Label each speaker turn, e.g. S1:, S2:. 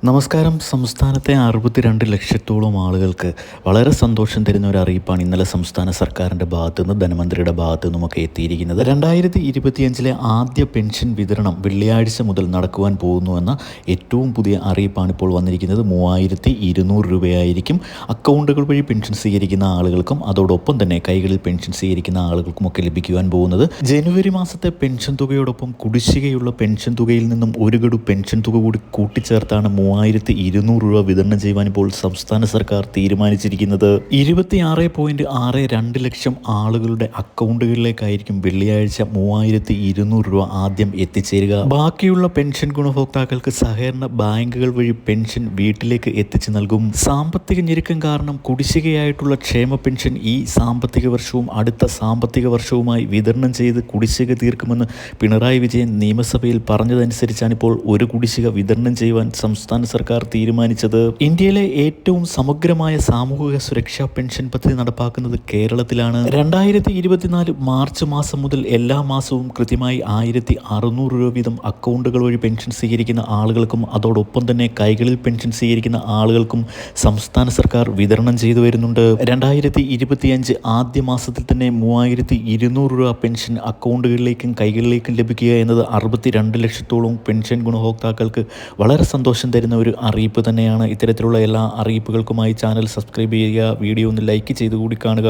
S1: നമസ്കാരം. സംസ്ഥാനത്തെ 62 ലക്ഷത്തോളം ആളുകൾക്ക് വളരെ സന്തോഷം തരുന്ന ഒരു അറിയിപ്പാണ് ഇന്നലെ സംസ്ഥാന സർക്കാരിൻ്റെ ഭാഗത്തുനിന്ന് ധനമന്ത്രിയുടെ ഭാഗത്തു നിന്നുമൊക്കെ എത്തിയിരിക്കുന്നത്. 2025 ആദ്യ പെൻഷൻ വിതരണം വെള്ളിയാഴ്ച മുതൽ നടക്കുവാൻ പോകുന്നുവെന്ന ഏറ്റവും പുതിയ അറിയിപ്പാണ് ഇപ്പോൾ വന്നിരിക്കുന്നത്. 3200 രൂപയായിരിക്കും അക്കൗണ്ടുകൾ വഴി പെൻഷൻ സ്വീകരിക്കുന്ന ആളുകൾക്കും അതോടൊപ്പം തന്നെ കൈകളിൽ പെൻഷൻ സ്വീകരിക്കുന്ന ആളുകൾക്കുമൊക്കെ ലഭിക്കുവാൻ പോകുന്നത്. ജനുവരി മാസത്തെ പെൻഷൻ തുകയോടൊപ്പം കുടിശ്ശികയുള്ള പെൻഷൻ തുകയിൽ നിന്നും ഒരു ഗഡു പെൻഷൻ തുക കൂടി കൂട്ടിച്ചേർത്താണ് 3200 രൂപ വിതരണം ചെയ്യുവാൻ ഇപ്പോൾ സംസ്ഥാന സർക്കാർ തീരുമാനിച്ചിരിക്കുന്നത്. 26.62 ലക്ഷം ആളുകളുടെ അക്കൗണ്ടുകളിലേക്കായിരിക്കും വെള്ളിയാഴ്ച 3200 രൂപ ആദ്യം എത്തിച്ചേരുക. ബാക്കിയുള്ള പെൻഷൻ ഗുണഭോക്താക്കൾക്ക് സഹകരണ ബാങ്കുകൾ വഴി പെൻഷൻ വീട്ടിലേക്ക് എത്തിച്ചു നൽകും. സാമ്പത്തിക ഞെരുക്കം കാരണം കുടിശ്ശികയായിട്ടുള്ള ക്ഷേമ പെൻഷൻ ഈ സാമ്പത്തിക വർഷവും അടുത്ത സാമ്പത്തിക വർഷവുമായി വിതരണം ചെയ്ത് കുടിശ്ശിക തീർക്കുമെന്ന് പിണറായി വിജയൻ നിയമസഭയിൽ പറഞ്ഞതനുസരിച്ചാണ് ഇപ്പോൾ ഒരു കുടിശ്ശിക വിതരണം ചെയ്യുവാൻ സംസ്ഥാന സർക്കാർ തീരുമാനിച്ചത്. ഇന്ത്യയിലെ ഏറ്റവും സമഗ്രമായ സാമൂഹിക സുരക്ഷാ പെൻഷൻ പദ്ധതി നടപ്പാക്കുന്നത് കേരളത്തിലാണ്. 2024 മാർച്ച് മാസം മുതൽ എല്ലാ മാസവും കൃത്യമായി 1600 രൂപ വീതം അക്കൗണ്ടുകൾ വഴി പെൻഷൻ സ്വീകരിക്കുന്ന ആളുകൾക്കും അതോടൊപ്പം തന്നെ കൈകളിൽ പെൻഷൻ സ്വീകരിക്കുന്ന ആളുകൾക്കും സംസ്ഥാന സർക്കാർ വിതരണം ചെയ്തു വരുന്നുണ്ട്. 2025 ആദ്യ മാസത്തിൽ തന്നെ 3200 രൂപ പെൻഷൻ അക്കൗണ്ടുകളിലേക്കും കൈകളിലേക്കും ലഭിക്കുക എന്നത് 62 ലക്ഷത്തോളം പെൻഷൻ ഗുണഭോക്താക്കൾക്ക് വളരെ സന്തോഷം തരുന്ന ഒരു അറിയിപ്പ് തന്നെയാണ്. ഇത്തരത്തിലുള്ള എല്ലാ അറിയിപ്പുകൾക്കുമായി ചാനൽ സബ്സ്ക്രൈബ് ചെയ്യുക, വീഡിയോ ഒന്ന് ലൈക്ക് ചെയ്ത് കൂടി കാണുക.